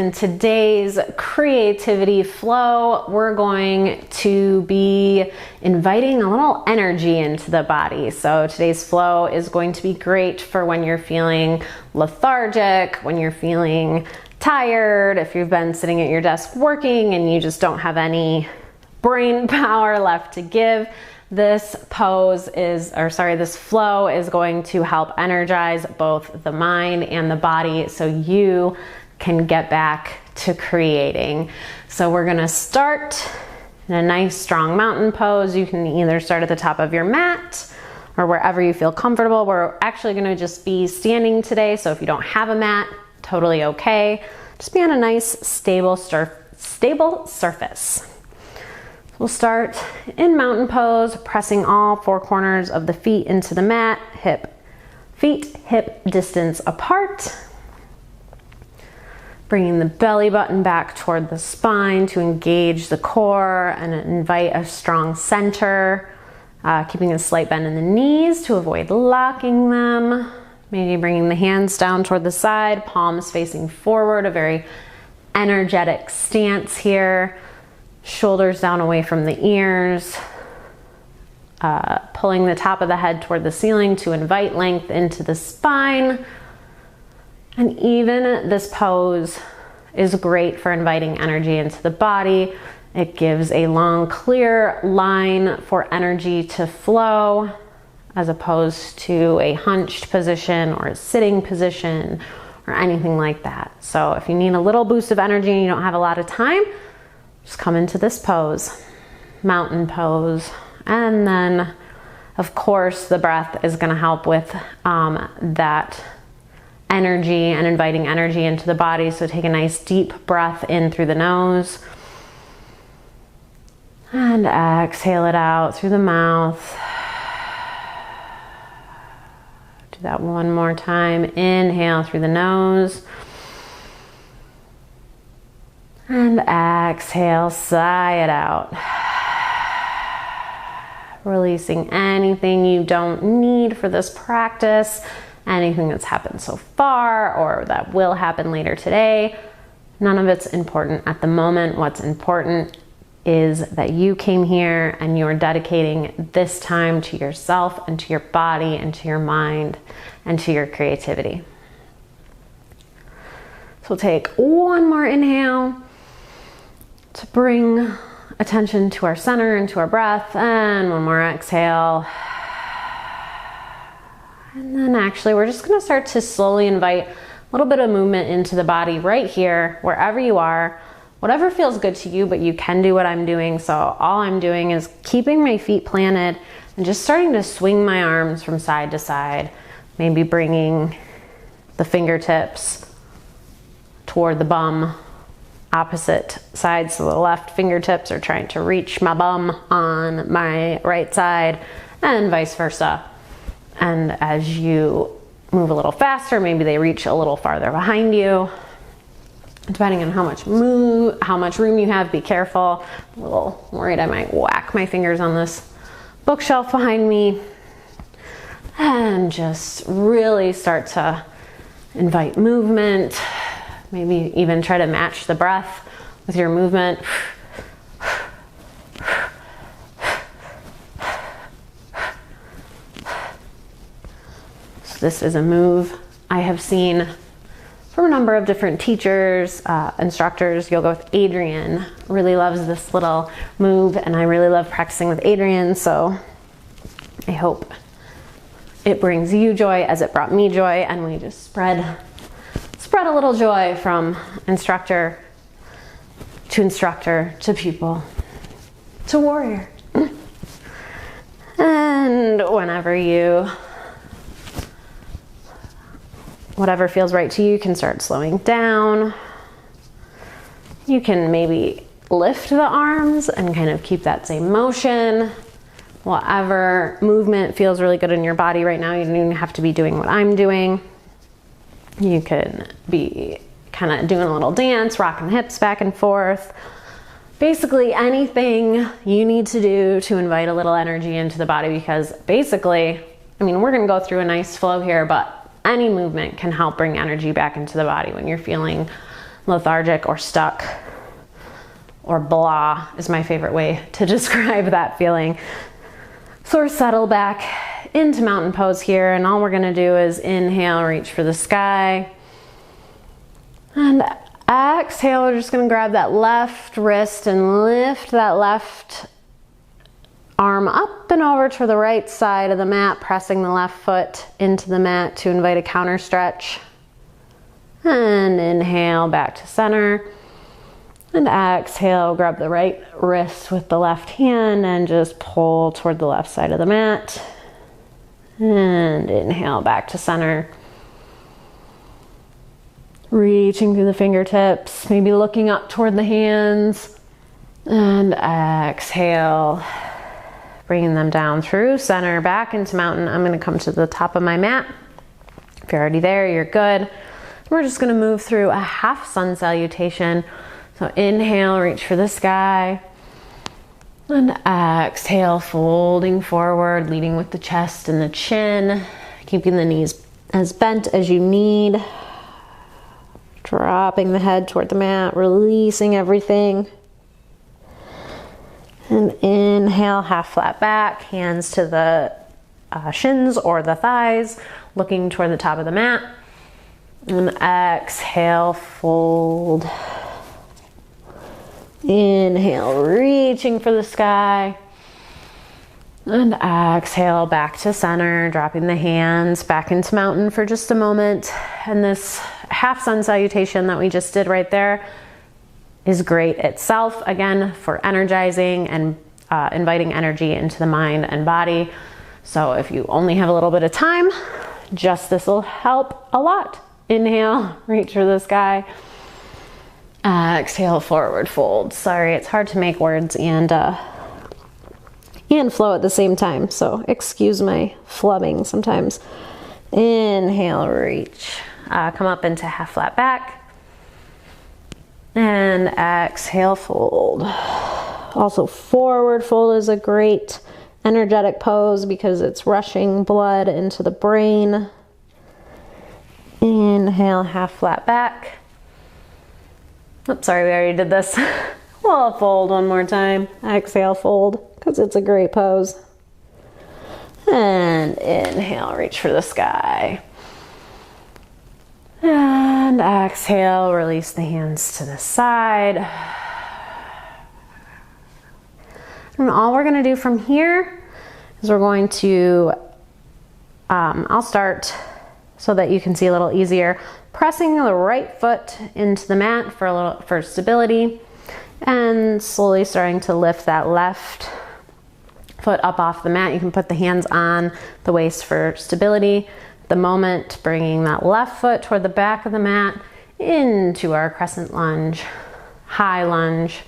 in today's creativity flow, we're going to be inviting a little energy into the body. So today's flow is going to be great for when you're feeling lethargic, when you're feeling tired, if you've been sitting at your desk working and you just don't have any brain power left to give. This flow is going to help energize both the mind and the body so you can get back to creating. So we're gonna start in a nice strong mountain pose. You can either start at the top of your mat or wherever you feel comfortable. We're actually gonna just be standing today, so if you don't have a mat, totally okay. Just be on a nice stable surface. We'll start in mountain pose, pressing all four corners of the feet into the mat, feet hip distance apart. Bringing the belly button back toward the spine to engage the core and invite a strong center. Keeping a slight bend in the knees to avoid locking them. Maybe bringing the hands down toward the side, palms facing forward, a very energetic stance here. Shoulders down away from the ears, pulling the top of the head toward the ceiling to invite length into the spine. And even this pose is great for inviting energy into the body. It gives a long, clear line for energy to flow, as opposed to a hunched position or a sitting position or anything like that. So if you need a little boost of energy and you don't have a lot of time, just come into this pose, mountain pose. And then, of course, the breath is gonna help with that energy and inviting energy into the body. So take a nice deep breath in through the nose. And exhale it out through the mouth. Do that one more time. Inhale through the nose. And exhale, sigh it out. Releasing anything you don't need for this practice, anything that's happened so far or that will happen later today. None of it's important at the moment. What's important is that you came here and you're dedicating this time to yourself and to your body and to your mind and to your creativity. So we'll take one more inhale to bring attention to our center and to our breath, and one more exhale. And then actually we're just gonna start to slowly invite a little bit of movement into the body right here, wherever you are, whatever feels good to you, but you can do what I'm doing. So all I'm doing is keeping my feet planted and just starting to swing my arms from side to side, maybe bringing the fingertips toward the bum, opposite sides. So the left fingertips are trying to reach my bum on my right side and vice versa. And as you move a little faster, maybe they reach a little farther behind you. Depending on how much room you have, be careful. I'm a little worried I might whack my fingers on this bookshelf behind me. And just really start to invite movement. Maybe even try to match the breath with your movement. So this is a move I have seen from a number of different teachers, instructors. Yoga with Adriene really loves this little move, and I really love practicing with Adriene, so I hope it brings you joy as it brought me joy, and we just spread a little joy from instructor to pupil to warrior. And whatever feels right to you, you can start slowing down. You can maybe lift the arms and kind of keep that same motion. Whatever movement feels really good in your body right now, you don't even have to be doing what I'm doing. You could be kind of doing a little dance, rocking the hips back and forth. Basically anything you need to do to invite a little energy into the body, because basically, we're gonna go through a nice flow here, but any movement can help bring energy back into the body when you're feeling lethargic or stuck or blah is my favorite way to describe that feeling. So we're settled back into mountain pose here, and all we're gonna do is inhale, reach for the sky. And exhale, we're just gonna grab that left wrist and lift that left arm up and over to the right side of the mat, pressing the left foot into the mat to invite a counter stretch. And inhale, back to center. And exhale, grab the right wrist with the left hand and just pull toward the left side of the mat. And inhale, back to center. Reaching through the fingertips, maybe looking up toward the hands. And exhale, bringing them down through center, back into mountain. I'm gonna come to the top of my mat. If you're already there, you're good. We're just gonna move through a half sun salutation. So inhale, reach for the sky. And exhale, folding forward, leading with the chest and the chin, keeping the knees as bent as you need. Dropping the head toward the mat, releasing everything. And inhale, half flat back, hands to the shins or the thighs, looking toward the top of the mat. And exhale, fold. Inhale, reaching for the sky. And exhale, back to center, dropping the hands back into mountain for just a moment. And this half sun salutation that we just did right there is great itself, again, for energizing and inviting energy into the mind and body. So if you only have a little bit of time, just this will help a lot. Inhale, reach for the sky. Exhale, forward fold. Sorry, it's hard to make words and flow at the same time, so excuse my flubbing sometimes. Inhale, reach. Come up into half flat back. And exhale, fold. Also, forward fold is a great energetic pose because it's rushing blood into the brain. Inhale, half flat back. Oops, sorry, we already did this. We'll fold one more time. Exhale, fold, because it's a great pose. And inhale, reach for the sky. And exhale, release the hands to the side. And all we're gonna do from here is we're going to, I'll start so that you can see a little easier, pressing the right foot into the mat for stability, and slowly starting to lift that left foot up off the mat. You can put the hands on the waist for stability. At the moment, bringing that left foot toward the back of the mat into our crescent lunge, high lunge.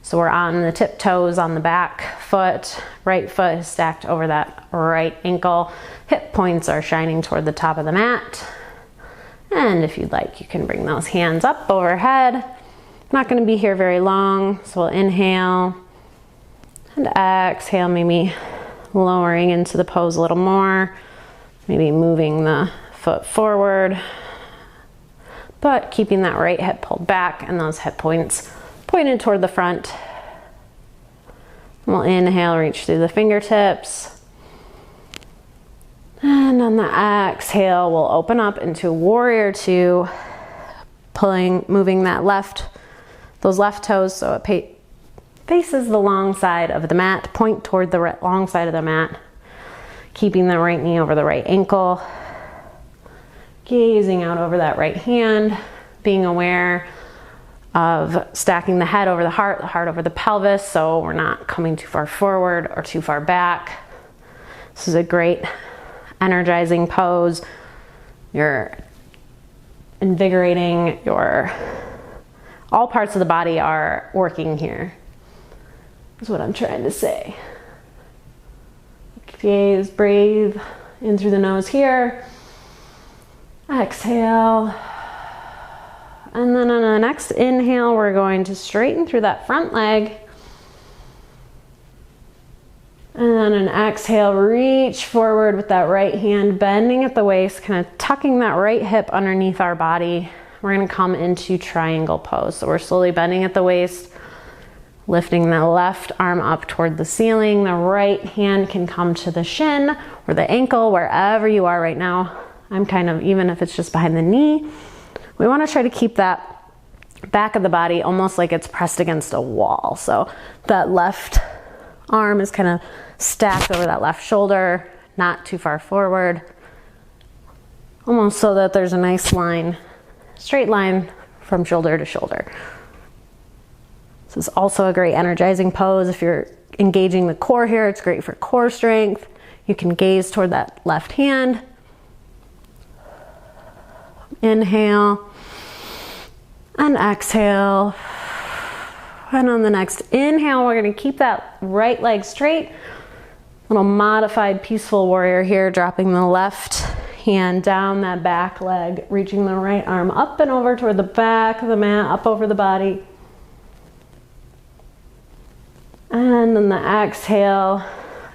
So we're on the tiptoes on the back foot, right foot is stacked over that right ankle. Hip points are shining toward the top of the mat. And if you'd like, you can bring those hands up overhead. I'm not gonna be here very long, so we'll inhale and exhale, maybe lowering into the pose a little more, maybe moving the foot forward, but keeping that right hip pulled back and those hip points pointed toward the front. We'll inhale, reach through the fingertips. And on the exhale, we'll open up into warrior two, moving those left toes so it faces the long side of the mat, point toward the long side of the mat, keeping the right knee over the right ankle, gazing out over that right hand, being aware of stacking the head over the heart over the pelvis, so we're not coming too far forward or too far back. This is a great energizing pose. You're invigorating all parts of the body are working here, is what I'm trying to say. Gaze, breathe in through the nose here. Exhale. And then on the next inhale, we're going to straighten through that front leg. And then an exhale, reach forward with that right hand, bending at the waist, kind of tucking that right hip underneath our body, we're gonna come into triangle pose. So we're slowly bending at the waist, lifting the left arm up toward the ceiling. The right hand can come to the shin or the ankle, wherever you are right now. I'm kind of, even if it's just behind the knee, we wanna try to keep that back of the body almost like it's pressed against a wall. So that left arm is kind of stacked over that left shoulder, not too far forward. Almost so that there's a nice line, straight line from shoulder to shoulder. This is also a great energizing pose. If you're engaging the core here, it's great for core strength. You can gaze toward that left hand. Inhale and exhale. And on the next inhale, we're gonna keep that right leg straight. Little modified peaceful warrior here, dropping the left hand down that back leg, reaching the right arm up and over toward the back of the mat, up over the body. And then the exhale,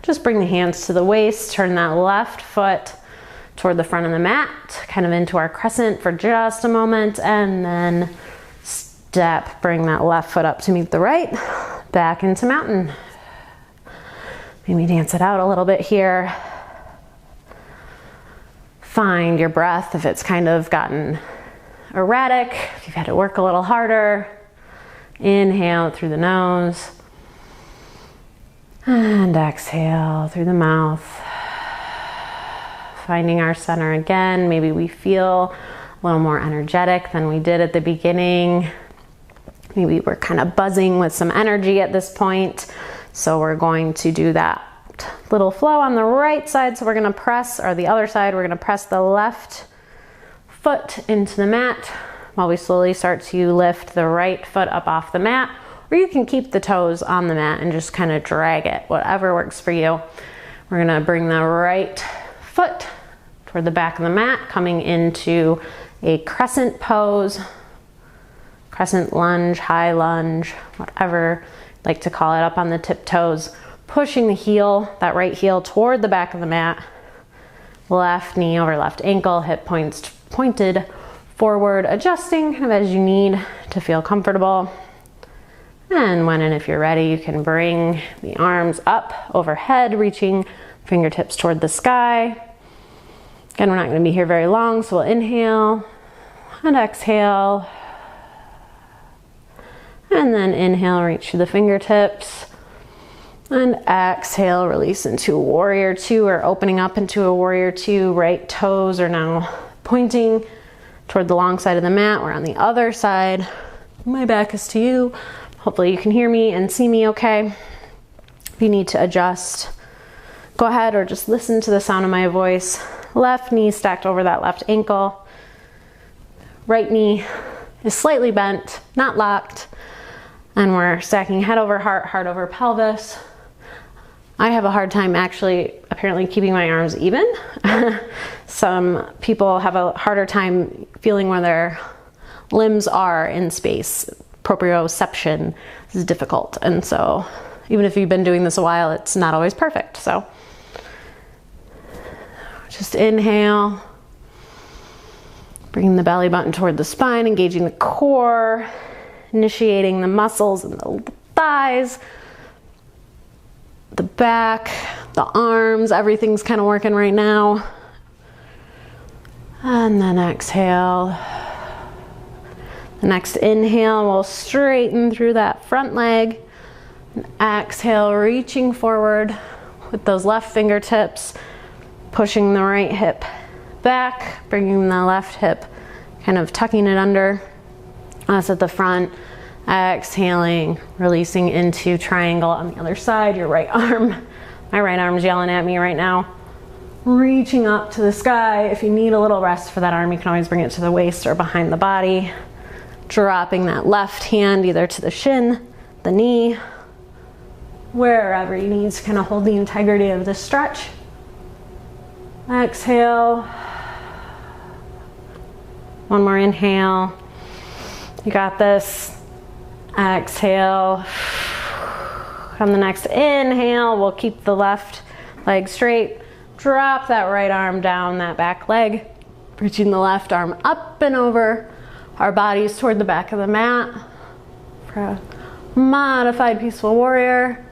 just bring the hands to the waist, turn that left foot toward the front of the mat, kind of into our crescent for just a moment, and then step, bring that left foot up to meet the right, back into mountain. Maybe dance it out a little bit here. Find your breath if it's kind of gotten erratic, if you've had to work a little harder. Inhale through the nose and exhale through the mouth. Finding our center again. Maybe we feel a little more energetic than we did at the beginning. Maybe we're kind of buzzing with some energy at this point. So we're going to do that little flow on the right side. So we're gonna press, or the other side, we're gonna press the left foot into the mat while we slowly start to lift the right foot up off the mat. Or you can keep the toes on the mat and just kind of drag it, whatever works for you. We're gonna bring the right foot toward the back of the mat, coming into a crescent pose, crescent lunge, high lunge, whatever you like to call it, up on the tiptoes, pushing the heel, that right heel toward the back of the mat, left knee over left ankle, hip points pointed forward, adjusting kind of as you need to feel comfortable. And when and if you're ready, you can bring the arms up overhead, reaching fingertips toward the sky. Again, we're not going to be here very long, so we'll inhale and exhale. And then inhale, reach to the fingertips. And exhale, release into a warrior two, or opening up into a warrior two. Right toes are now pointing toward the long side of the mat. We're on the other side. My back is to you. Hopefully you can hear me and see me okay. If you need to adjust, go ahead, or just listen to the sound of my voice. Left knee stacked over that left ankle. Right knee is slightly bent, not locked. And we're stacking head over heart, heart over pelvis. I have a hard time actually apparently keeping my arms even. Some people have a harder time feeling where their limbs are in space. Proprioception is difficult. And so even if you've been doing this a while, it's not always perfect. So just inhale, bringing the belly button toward the spine, engaging the core, initiating the muscles in the thighs, the back, the arms, everything's kind of working right now. And then exhale. The next inhale, we'll straighten through that front leg. And exhale, reaching forward with those left fingertips, pushing the right hip back, bringing the left hip, kind of tucking it under us at the front. Exhaling, releasing into triangle on the other side. Your right arm, my right arm's yelling at me right now. Reaching up to the sky. If you need a little rest for that arm, you can always bring it to the waist or behind the body. Dropping that left hand either to the shin, the knee, wherever you need to kind of hold the integrity of the stretch. Exhale. One more inhale. You got this. Exhale. On the next inhale, we'll keep the left leg straight. Drop that right arm down that back leg, reaching the left arm up and over our bodies toward the back of the mat for a modified peaceful warrior.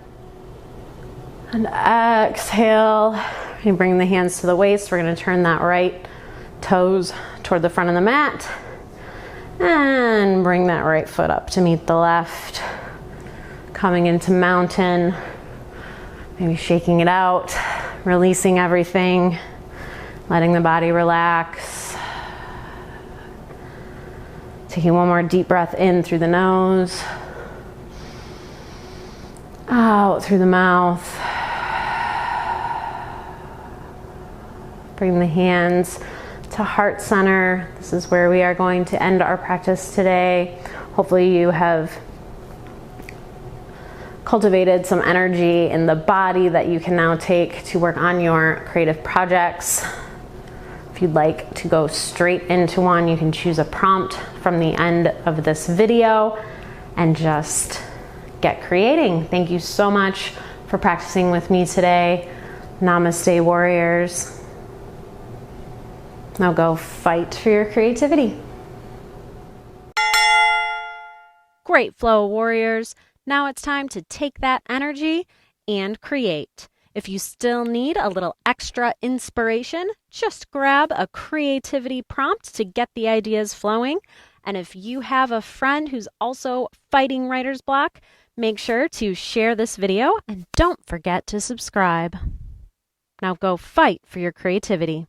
And exhale, you bring the hands to the waist. We're gonna turn that right toes toward the front of the mat and bring that right foot up to meet the left. Coming into mountain, maybe shaking it out, releasing everything, letting the body relax. Taking one more deep breath in through the nose, out through the mouth. Bring the hands to heart center. This is where we are going to end our practice today. Hopefully you have cultivated some energy in the body that you can now take to work on your creative projects. If you'd like to go straight into one, you can choose a prompt from the end of this video and just get creating. Thank you so much for practicing with me today. Namaste, warriors. Now go fight for your creativity. Great flow, warriors. Now it's time to take that energy and create. If you still need a little extra inspiration, just grab a creativity prompt to get the ideas flowing. And if you have a friend who's also fighting writer's block, make sure to share this video and don't forget to subscribe. Now go fight for your creativity.